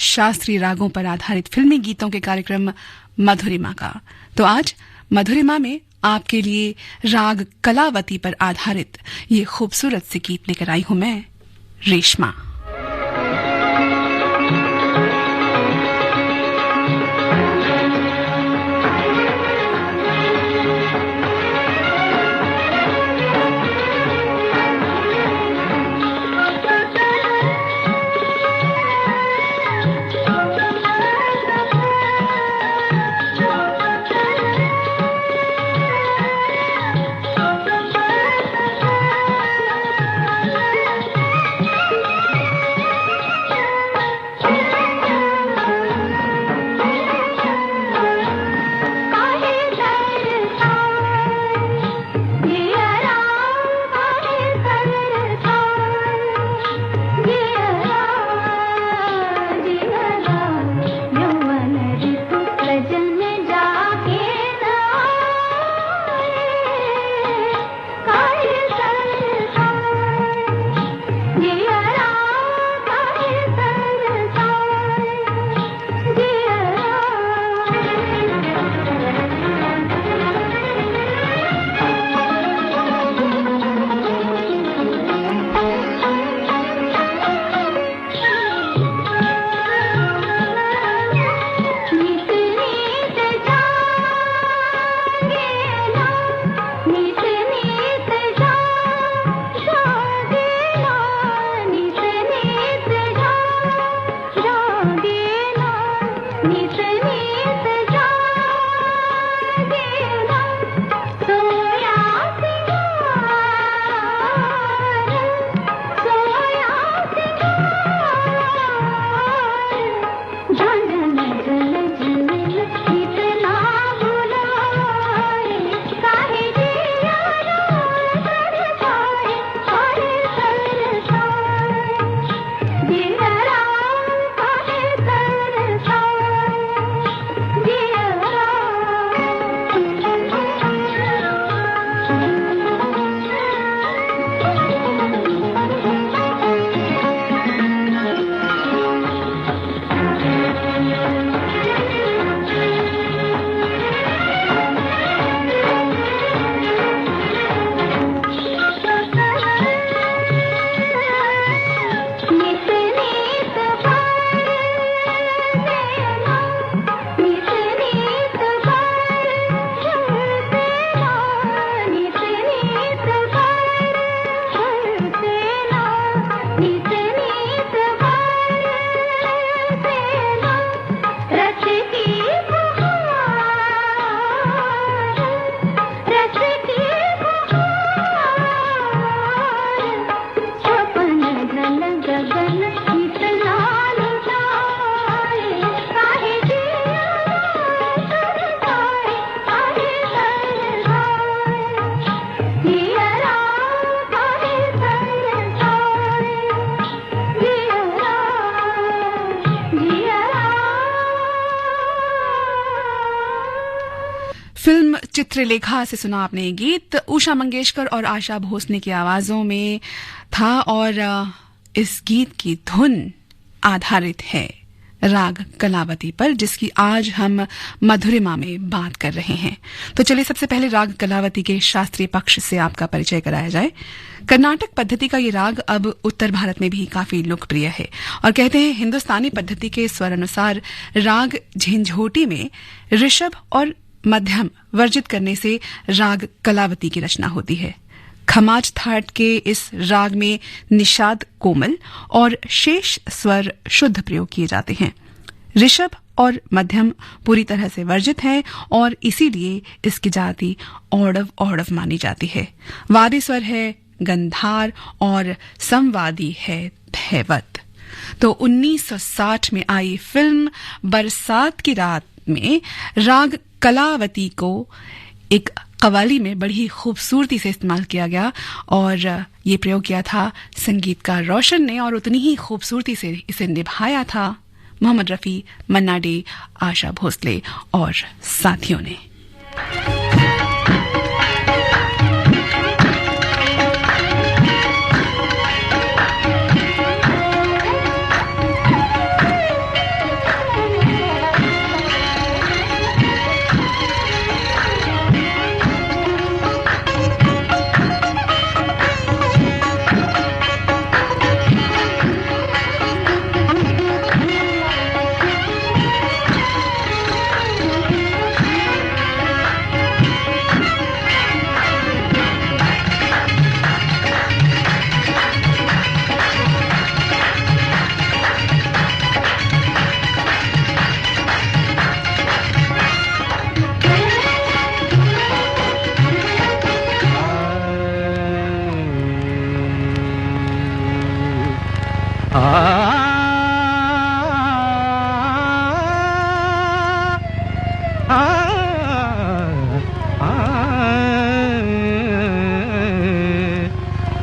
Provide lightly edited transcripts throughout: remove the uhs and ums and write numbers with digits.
शास्त्रीय रागों पर आधारित फिल्मी गीतों के कार्यक्रम मधुरिमा का। तो आज मधुरिमा में आपके लिए राग कलावती पर आधारित ये खूबसूरत से गीत लेकर आई हूं मैं, रेशमा। फिल्म चित्रलेखा से सुना आपने ये गीत। उषा मंगेशकर और आशा भोसले की आवाजों में था और इस गीत की धुन आधारित है राग कलावती पर, जिसकी आज हम मधुरिमा में बात कर रहे हैं। तो चलिए सबसे पहले राग कलावती के शास्त्रीय पक्ष से आपका परिचय कराया जाए। कर्नाटक पद्धति का ये राग अब उत्तर भारत में भी काफी लोकप्रिय है और कहते हैं हिंदुस्तानी पद्धति के स्वर अनुसार राग झंझोटी में ऋषभ और मध्यम वर्जित करने से राग कलावती की रचना होती है। खमाज थाट के इस राग में निषाद कोमल और शेष स्वर शुद्ध प्रयोग किए जाते हैं। ऋषभ और मध्यम पूरी तरह से वर्जित हैं और इसीलिए इसकी जाति औडव औडव मानी जाती है। वादी स्वर है गंधार और संवादी है धैवत। तो 1960 में आई फिल्म बरसात की रात में राग कलावती को एक कव्वाली में बड़ी ही खूबसूरती से इस्तेमाल किया गया और ये प्रयोग किया था संगीतकार रोशन ने और उतनी ही खूबसूरती से इसे निभाया था मोहम्मद रफी, मन्ना डे, आशा भोसले और साथियों ने।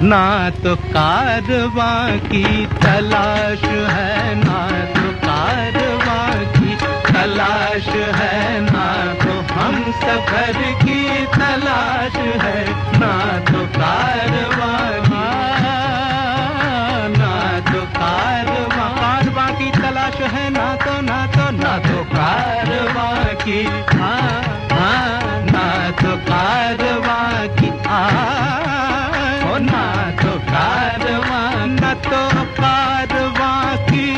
ना तो कारवां की तलाश है, ना तो कारवां की तलाश है, ना तो हम सफर की तलाश है, ना तो कारवां की तलाश है, ना तो कारवां की, ना तो कारवां की, ना तो कारवां, ना तो कारवां की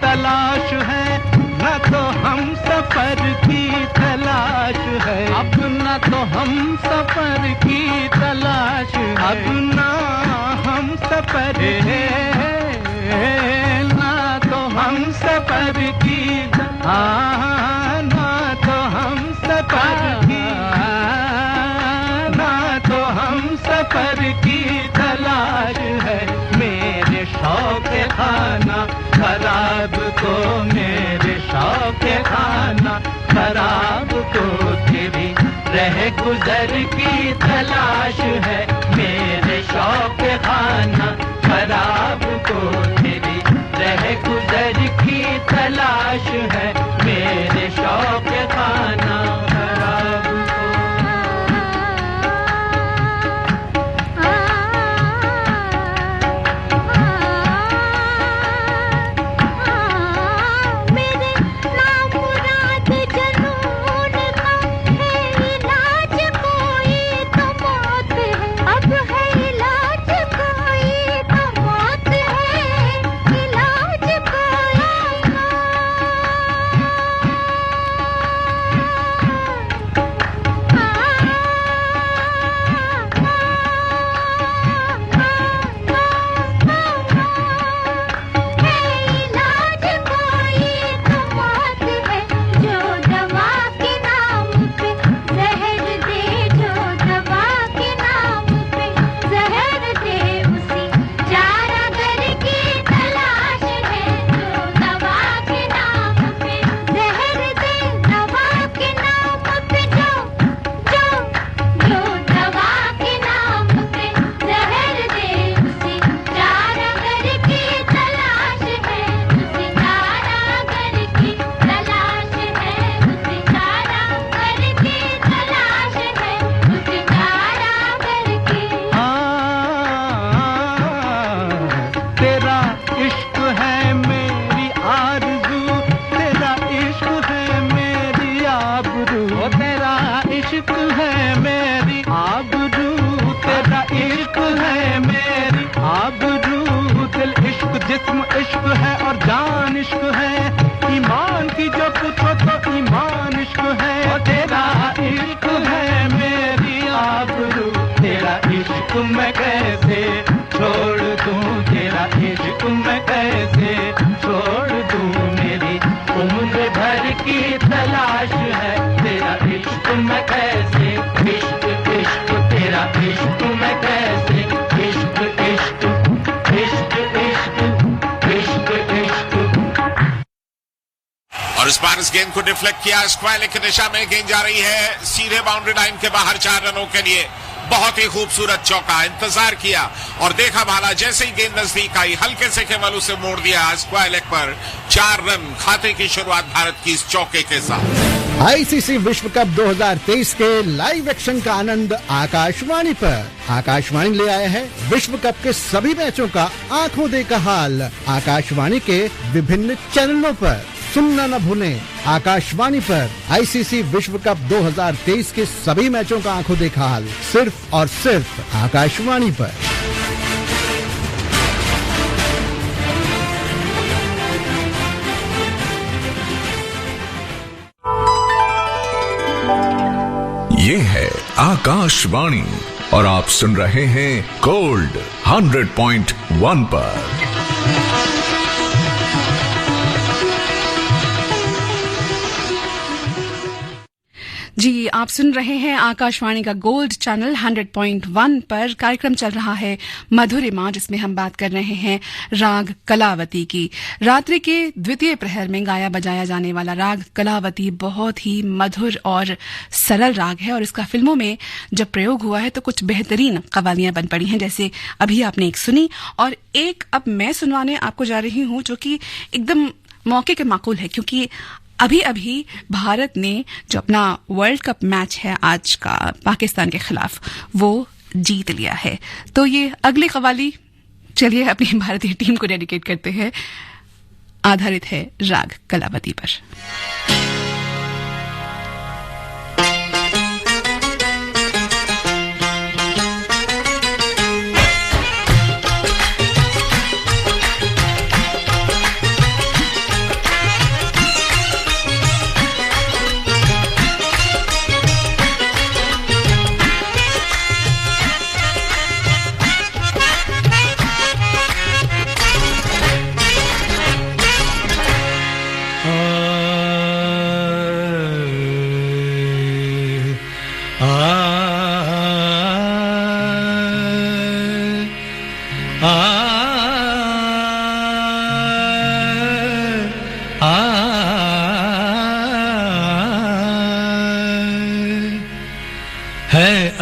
तलाश है, ना तो हम सफर की तलाश है, अब ना तो हम सफर की तलाश है, अब ना हम सफर है, ना तो हम सफर की, ना तो हम सफर की, ना तो हम सफर की तलाश है, मेरे शौक खाना खराब को, मेरे शौक खाना खराब को तेरी रह गुजर की तलाश है, मेरे शौक खाना खराब को तेरी रह गुजर की तलाश है, मेरे शौक खाना खराब को। मेरे नामुराद जनून का है इलाज, कोई तो मौत है, अब है इलाज, कोई तो मौत है, इलाज कोई इलाज कोई तो मौत है, जो दवा के नाम पे जहर दे, जो दवा के नाम पे जहर दे, उसी चारागर की तलाश है, जो दवा के नाम पे जहर दे, दवा के नाम पे जो दवा के नाम पे जहर दे, उसी चारागर की तलाश है, उसी चारागर की तलाश है, उसी चारागर की तलाश है, उसी चारागर की। तेरा इश्क है मेरी आरज़ू, तेरा इश्क है मेरी आबरू, तेरा इश्क है मेरी आबरू, तेरा इश्क है मेरी आबरू, दिल इश्क जिस्म इश्क है और जान इश्क है, ईमान की जो पूछो तो ईमान इश्क है, तेरा इश्क है मेरी आबरू, तेरा इश्क मैं कैसे छोड़ दूं, तेरा इश्क मैं कैसे छोड़ दूं, मेरी उम्र भर की तलाश है, तेरा इश्क मैं कैसे, इश्क इश्क तेरा इश्क मैं कैसे, इश्क इश्क इश्क इश्क इश्क इश्क। और इस बार इस गेंद को डिफ्लेक्ट किया, स्क्वायर की दिशा में गेंद जा रही है सीधे बाउंड्री लाइन के बाहर 4 रनों के लिए। बहुत ही खूबसूरत चौका, इंतजार किया और देखा भाला, जैसे ही गेंद नजदीक आई हल्के से केवल उसे मोड़ दिया स्क्वायर लेग पर। 4 रन खाते की शुरुआत भारत की इस चौके के साथ। आईसीसी विश्व कप 2023 के लाइव एक्शन का आनंद आकाशवाणी पर। आकाशवाणी ले आया है विश्व कप के सभी मैचों का आंखों देखा हाल आकाशवाणी के विभिन्न चैनलों पर। सुनना न भूलें, आकाशवाणी पर आईसीसी विश्व कप 2023 के सभी मैचों का आंखों देखा हाल सिर्फ और सिर्फ आकाशवाणी पर। ये है आकाशवाणी और आप सुन रहे हैं गोल्ड 100.1 पर। जी, आप सुन रहे हैं आकाशवाणी का गोल्ड चैनल 100.1 पर। कार्यक्रम चल रहा है मधुरिमा, जिसमें हम बात कर रहे हैं राग कलावती की। रात्रि के द्वितीय प्रहर में गाया बजाया जाने वाला राग कलावती बहुत ही मधुर और सरल राग है और इसका फिल्मों में जब प्रयोग हुआ है तो कुछ बेहतरीन कवालियां बन पड़ी हैं, जैसे अभी आपने एक सुनी और एक अब मैं सुनवाने आपको जा रही हूं जो कि एकदम मौके के माकूल है, क्योंकि अभी अभी भारत ने जो अपना वर्ल्ड कप मैच है आज का पाकिस्तान के खिलाफ वो जीत लिया है। तो ये अगली कवाली चलिए अपनी भारतीय टीम को डेडिकेट करते हैं, आधारित है राग कलावती पर।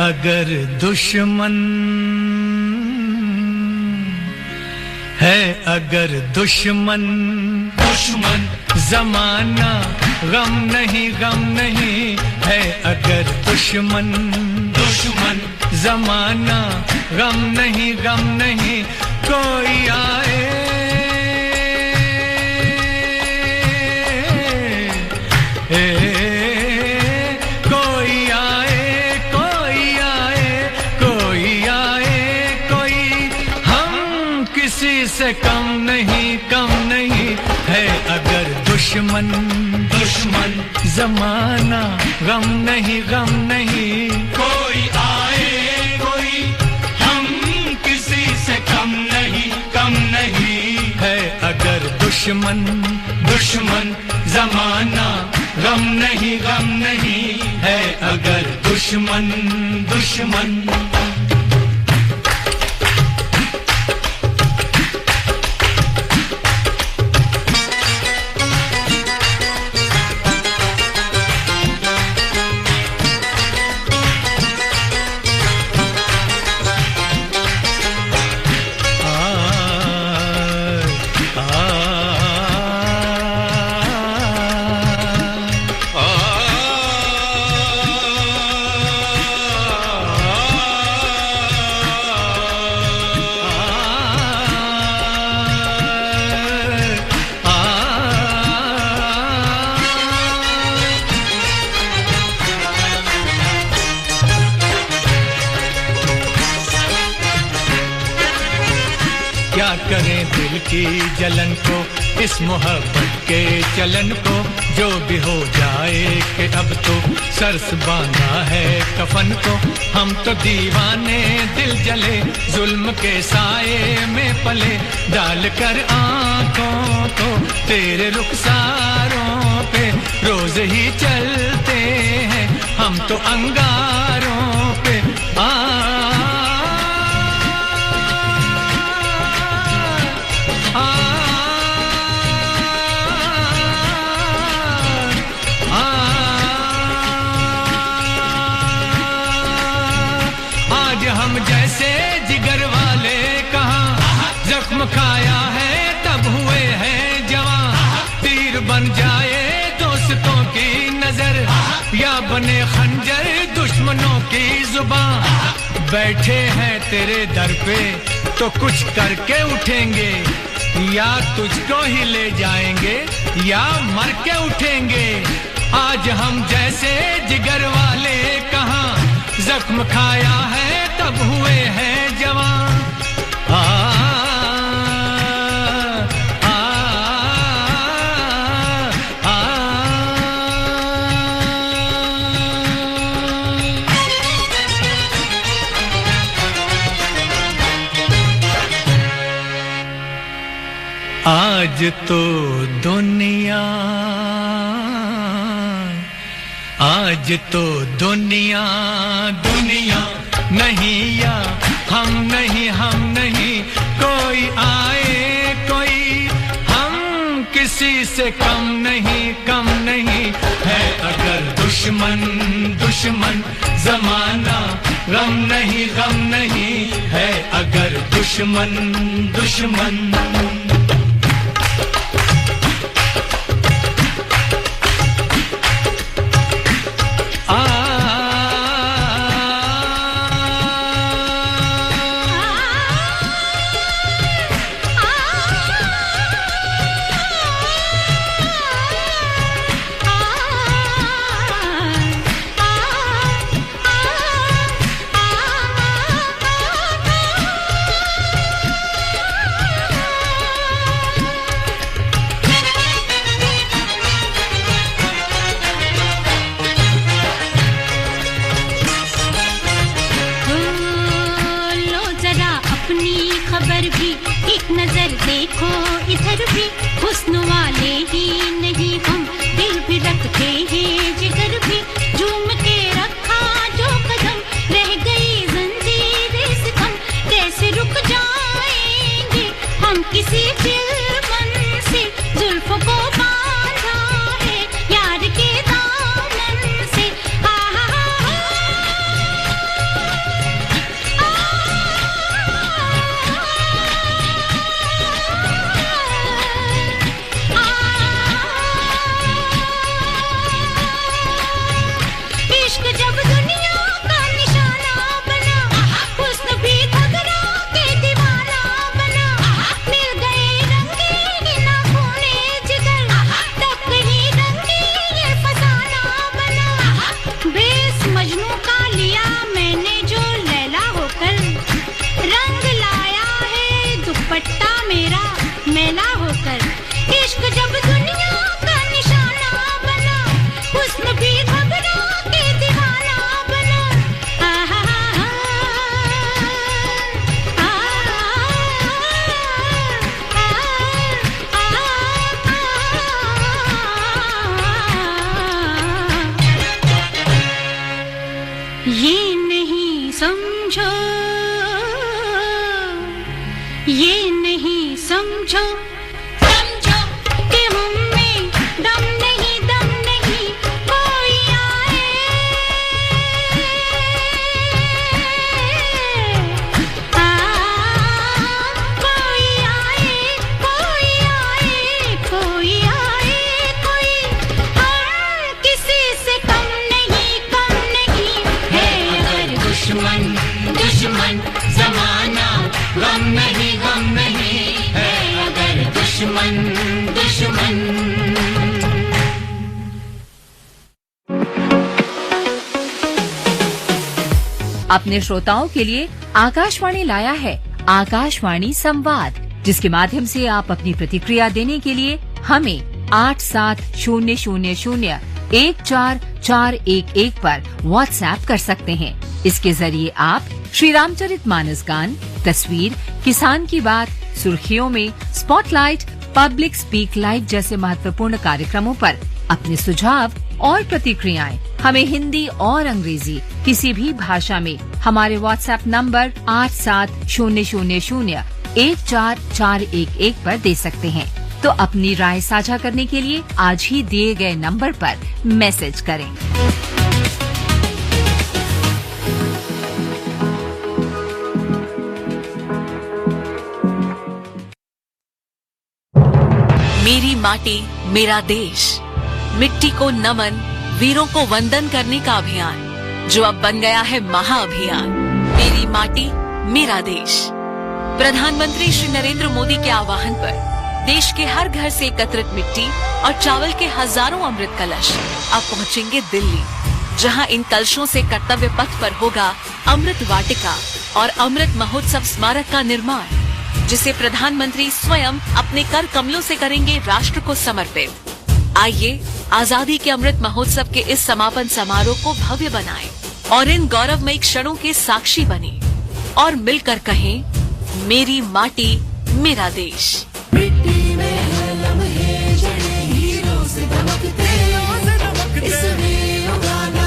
अगर दुश्मन है, अगर दुश्मन जमाना गम नहीं है, अगर दुश्मन जमाना गम नहीं कोई आए से कम नहीं है, अगर दुश्मन जमाना गम नहीं कोई आए कोई हम किसी से कम नहीं है, अगर दुश्मन जमाना गम नहीं है, अगर दुश्मन करें दिल की जलन को, इस मोहब्बत के चलन को, जो भी हो जाए कि अब तो सरस बांधा है कफन को। हम तो दीवाने दिल जले जुल्म के साए में पले, डाल कर आंखों को तेरे रुखसारों पे रोज ही चलते हैं हम तो अंगारों पे। हम जैसे जिगर वाले कहाँ जख्म खाया है तब हुए हैं जवां, तीर बन जाए दोस्तों की नजर या बने खंजर दुश्मनों की जुबान। बैठे हैं तेरे दर पे तो कुछ करके उठेंगे, या तुझको ही ले जाएंगे या मर के उठेंगे। आज हम जैसे जिगर वाले कहाँ जख्म खाया है तब हुए हैं जवान। आज तो दुनिया आज तो दुनिया दुनिया नहीं या हम नहीं कोई आए कोई हम किसी से कम नहीं है अगर दुश्मन जमाना गम नहीं है अगर दुश्मन देखो इधर भी हुस्न वाले ही नहीं हम दिल भी रखते हैं जिगर भी झूम के रखा जो कदम रह गई जंजीरें सितम कैसे रुक जाएंगे हम किसी चिलमन से जुल्फों को बांधा है यार के दामन से दुश्मन जमाना गम नहीं है अगर दुश्मन अपने श्रोताओं के लिए आकाशवाणी लाया है आकाशवाणी संवाद, जिसके माध्यम से आप अपनी प्रतिक्रिया देने के लिए हमें 8700014411 पर व्हाट्सएप कर सकते हैं। इसके जरिए आप श्री रामचरितमानस गान, तस्वीर, किसान की बात, सुर्खियों में स्पॉटलाइट, पब्लिक स्पीक लाइव जैसे महत्वपूर्ण कार्यक्रमों पर अपने सुझाव और प्रतिक्रियाएं हमें हिंदी और अंग्रेजी किसी भी भाषा में हमारे व्हाट्सएप नंबर 8700014411 पर दे सकते हैं। तो अपनी राय साझा करने के लिए आज ही दिए गए नंबर पर मैसेज करें। मेरी माटी मेरा देश, मिट्टी को नमन, वीरों को वंदन करने का अभियान जो अब बन गया है महाअभियान। मेरी माटी मेरा देश। प्रधानमंत्री श्री नरेंद्र मोदी के आह्वान पर देश के हर घर से एकत्रित मिट्टी और चावल के हजारों अमृत कलश अब पहुंचेंगे दिल्ली, जहां इन कलशों से कर्तव्य पथ पर होगा अमृत वाटिका और अमृत महोत्सव स्मारक का निर्माण, जिसे प्रधानमंत्री स्वयं अपने कर कमलों से करेंगे राष्ट्र को समर्पित। आइए आजादी के अमृत महोत्सव के इस समापन समारोह को भव्य बनाएं और इन गौरवमयी क्षणों के साक्षी बने और मिलकर कहें, मेरी माटी मेरा देश। मिट्टी में है लम्हे जड़े हीरों से दमकते, इसमें उगाना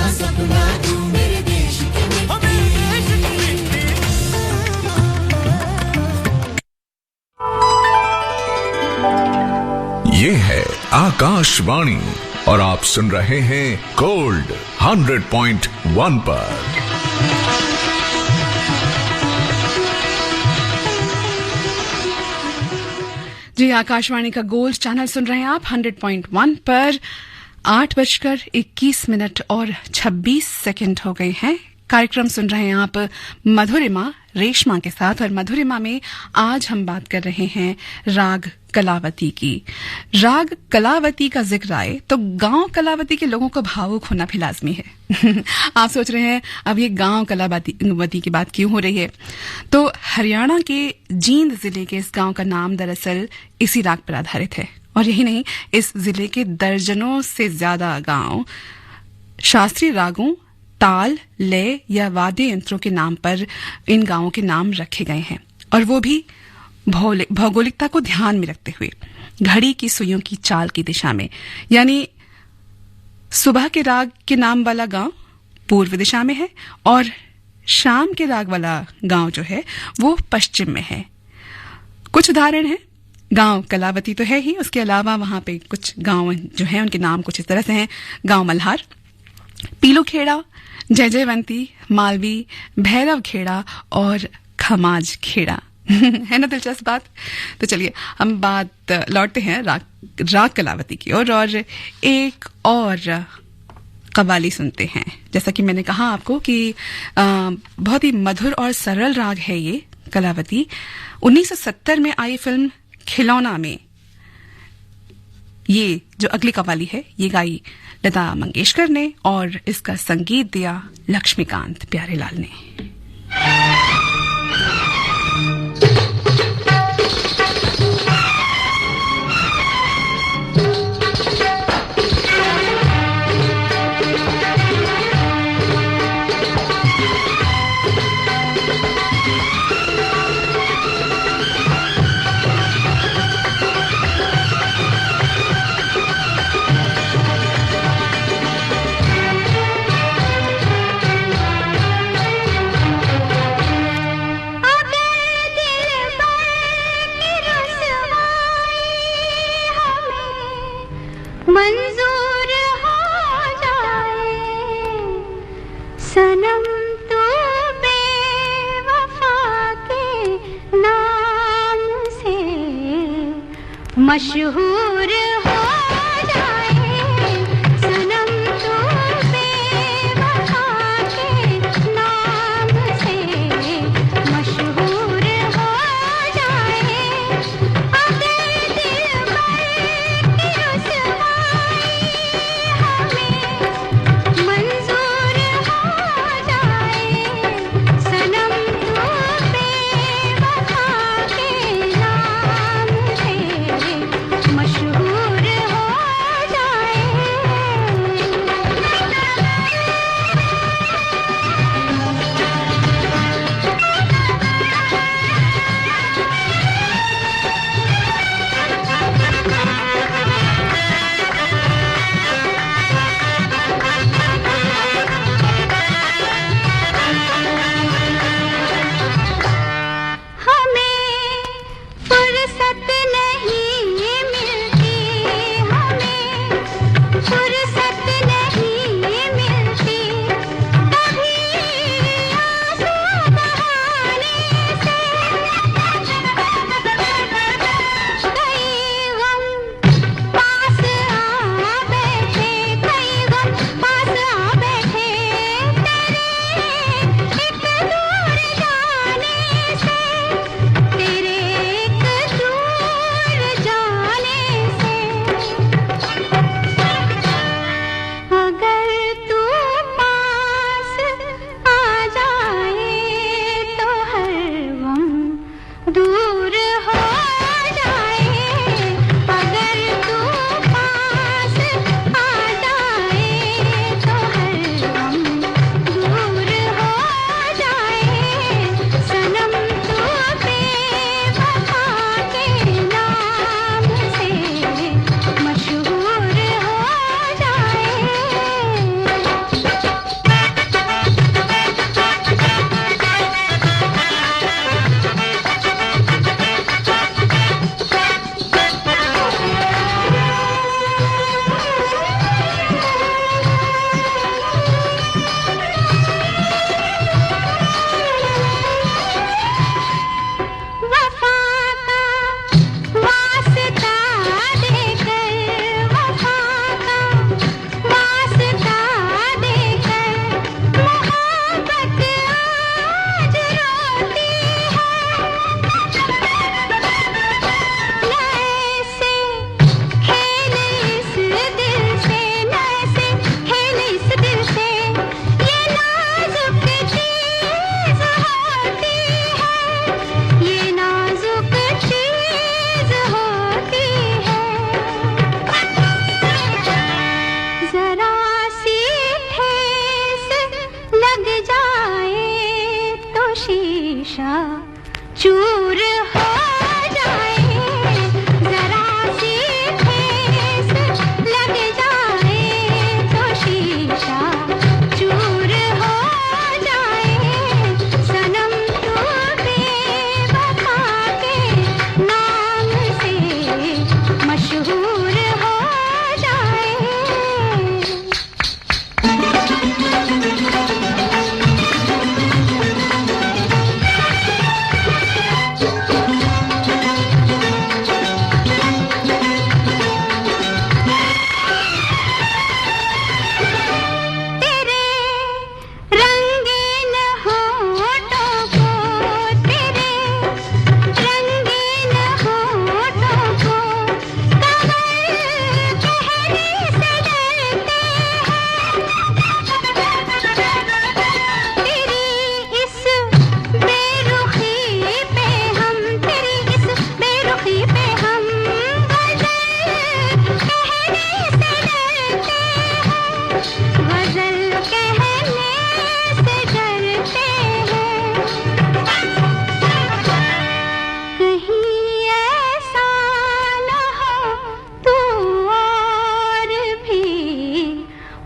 आकाशवाणी और आप सुन रहे हैं गोल्ड 100.1 पर। जी, आकाशवाणी का गोल्ड चैनल सुन रहे हैं आप 100.1 पर। 8:21 और 26 सेकंड हो गए हैं। कार्यक्रम सुन रहे हैं आप मधुरिमा रेशमा के साथ, और मधुरिमा में आज हम बात कर रहे हैं राग कलावती की। राग कलावती का जिक्र आए तो गांव कलावती के लोगों को भावुक होना भी लाजमी है। आप सोच रहे हैं अब ये गांव कलावती की बात क्यों हो रही है? तो हरियाणा के जींद जिले के इस गांव का नाम दरअसल इसी राग पर आधारित है। और यही नहीं, इस जिले के दर्जनों से ज्यादा गांव शास्त्रीय रागों, ताल, लय या वाद्य यंत्रों के नाम पर इन गांवों के नाम रखे गए हैं, और वो भी भौगोलिकता को ध्यान में रखते हुए घड़ी की सुइयों की चाल की दिशा में। यानी सुबह के राग के नाम वाला गांव पूर्व दिशा में है और शाम के राग वाला गांव जो है वो पश्चिम में है। कुछ उदाहरण हैं। गांव कलावती तो है ही, उसके अलावा वहां पे कुछ गांव जो हैं उनके नाम कुछ इस तरह से हैं। गांव मल्हार, पीलूखेड़ा, जय जयवंती, मालवी, भैरव खेड़ा और खमाज खेड़ा। है ना दिलचस्प बात? तो चलिए हम बात लौटते हैं राग कलावती की ओर, और एक और कव्वाली सुनते हैं। जैसा कि मैंने कहा आपको कि बहुत ही मधुर और सरल राग है ये कलावती। 1970 में आई फिल्म खिलौना में ये जो अगली कव्वाली है ये गाई लता मंगेशकर ने, और इसका संगीत दिया लक्ष्मीकांत प्यारेलाल ने। मंजूर हो जाए सनम तो बेवफा के नाम से मशहूर हो जाए। सनम तो बेवफा के नाम से मशहूर हो जाए। अगर दिलबर की रुसवाई हमें मंजूर हो जाए, सनम तो बेवफा के नाम से मशहूर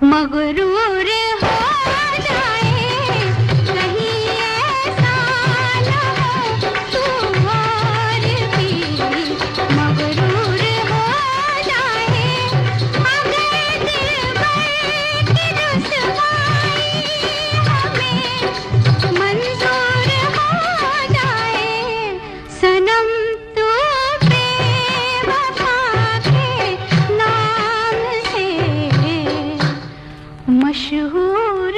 मगरूर हो जाए कहीं ऐसा न हो तू और भी मगरूर हो जाए अगर दिलबर की रुसवाई हमें मंजूर हो जाए सनम तू बेवफा के नाम से मशहूर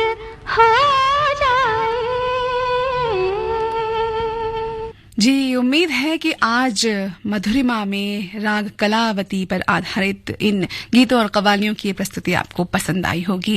हो जाए। जी उम्मीद है कि आज मधुरिमा में राग कलावती पर आधारित इन गीतों और कवालियों की ये प्रस्तुति आपको पसंद आई होगी।